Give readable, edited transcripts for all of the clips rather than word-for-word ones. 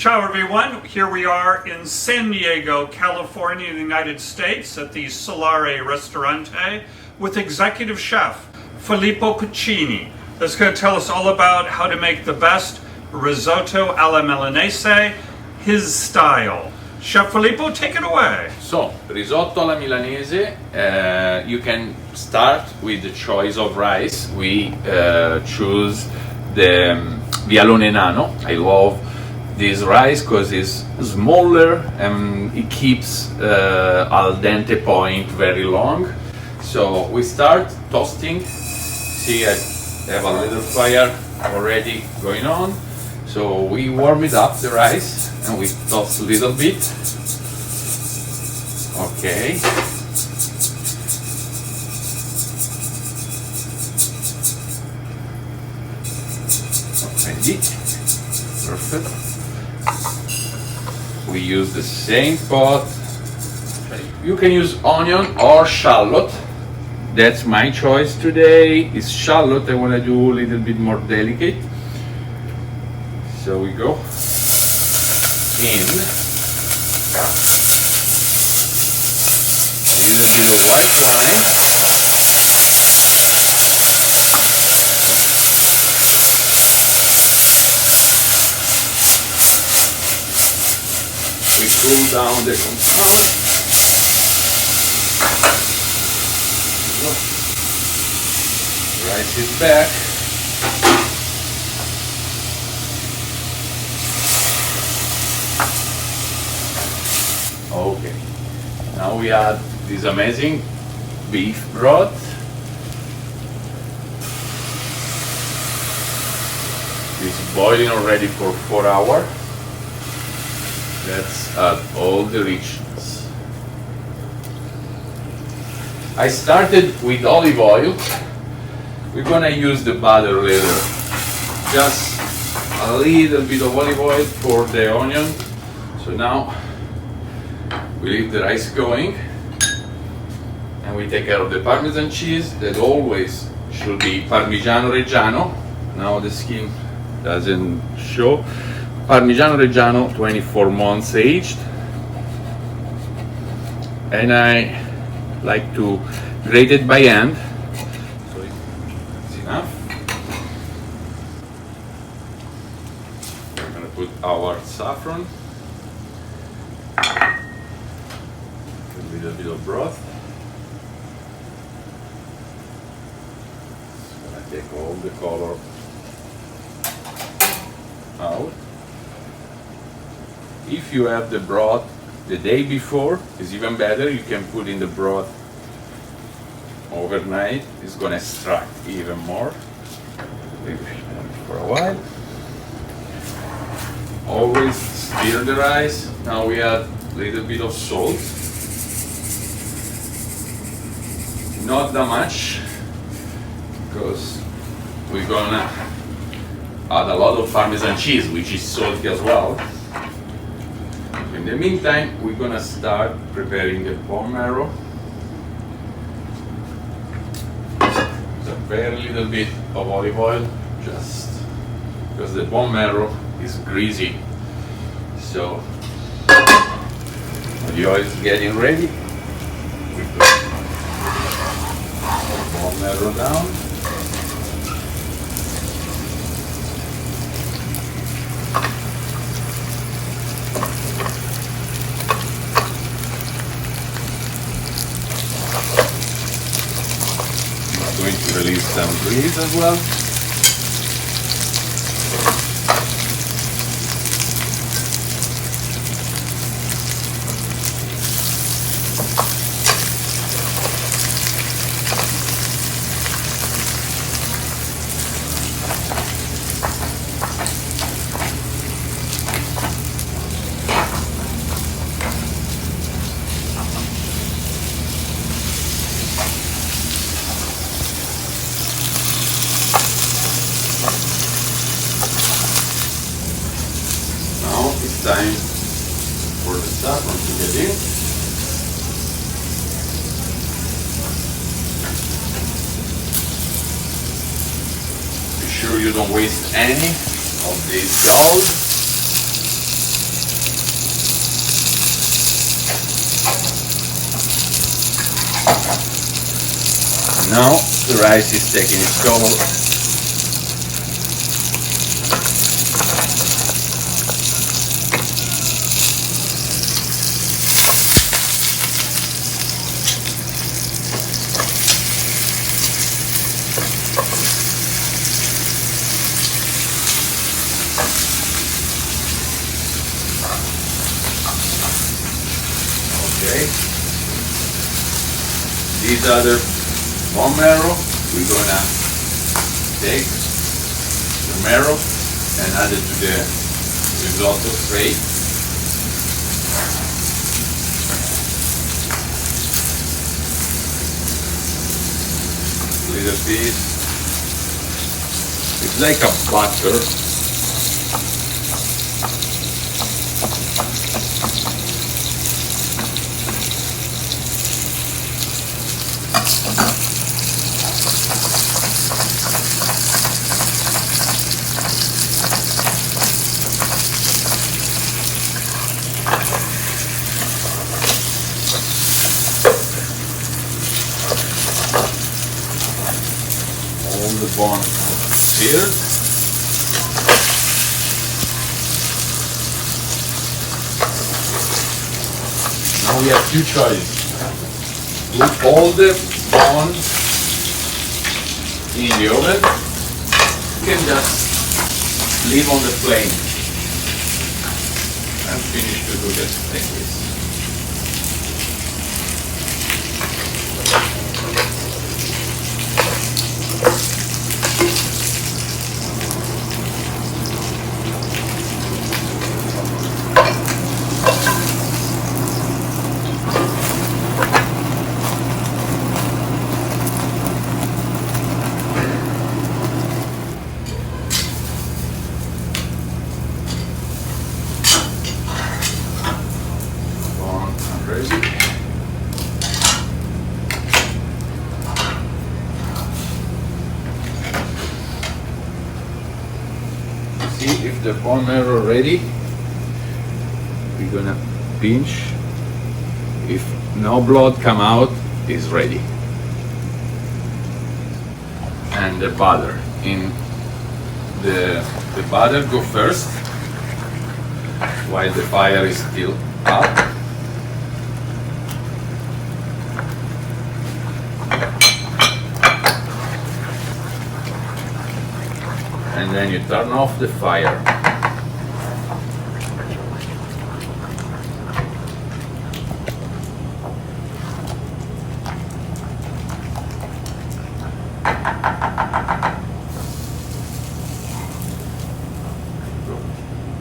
Ciao everyone, here we are in San Diego, California, in the United States at the Solare Risotto with Executive Chef Filippo Piccini. That's going to tell us all about how to make the best risotto alla Milanese, his style. Chef Filippo, take it away. So, risotto alla Milanese, you can start with the choice of rice. We choose the Vialone Nano. I love this rice because it's smaller and it keeps al dente point very long. So we start toasting. See, I have a little fire already going on. So we warm it up, the rice, and we toast a little bit. Okay. Ready. Perfect. We use the same pot. You can use onion or shallot. That's my choice today. It's shallot. I want to do a little bit more delicate. So we go in a little bit of white wine. We cool down the compound. Rice is back. Okay, now we add this amazing beef broth. It's boiling already for 4 hours. Let's add all the richness. I started with olive oil. We're gonna use the butter later. Just a little bit of olive oil for the onion. So now we leave the rice going and we take care of the Parmesan cheese that always should be Parmigiano Reggiano. Now the skin doesn't show. Parmigiano Reggiano, 24 months aged. And I like to grate it by hand. So that's enough. We're gonna put our saffron. A little bit of broth. Just gonna take all the color out. If you have the broth the day before, it's even better. You can put in the broth overnight. It's gonna extract even more. Leave it for a while. Always stir the rice. Now we add a little bit of salt. Not that much, because we're gonna add a lot of Parmesan cheese, which is salty as well. In the meantime, we're gonna start preparing the bone marrow. A very little bit of olive oil, just because the bone marrow is greasy. So the oil is getting ready. We put the bone marrow down. Going to release some grease as well. Time for the saffron to get in. Be sure you don't waste any of this gold. Now the rice is taking its toll. Okay. These other bone marrow, we're gonna take the marrow and add it to the risotto straight. Little piece. It's like a butter. All the bone here. Now we have two choices. Put all the bone in the oven. You can just leave on the flame and finish to do this like this. See if the bone marrow ready. We're gonna pinch. If no blood come out, it's ready. And the butter. In the butter go first while the fire is still up. And then you turn off the fire.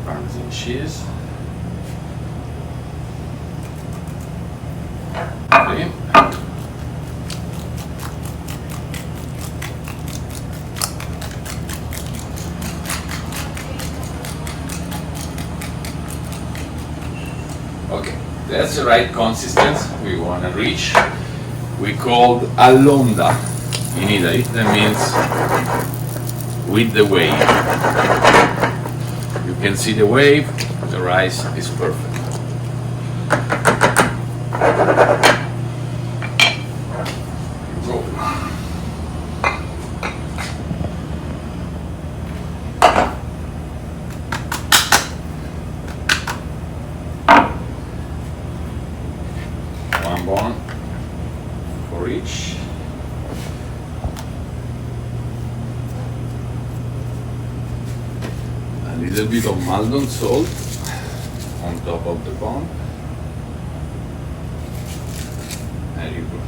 Parmesan cheese. Okay. Okay, that's the right consistency we want to reach. We called all'onda in Italy. That means with the wave. You can see the wave, the rice is perfect. Go. One bone for each. A little bit of Maldon salt on top of the bone. There you go.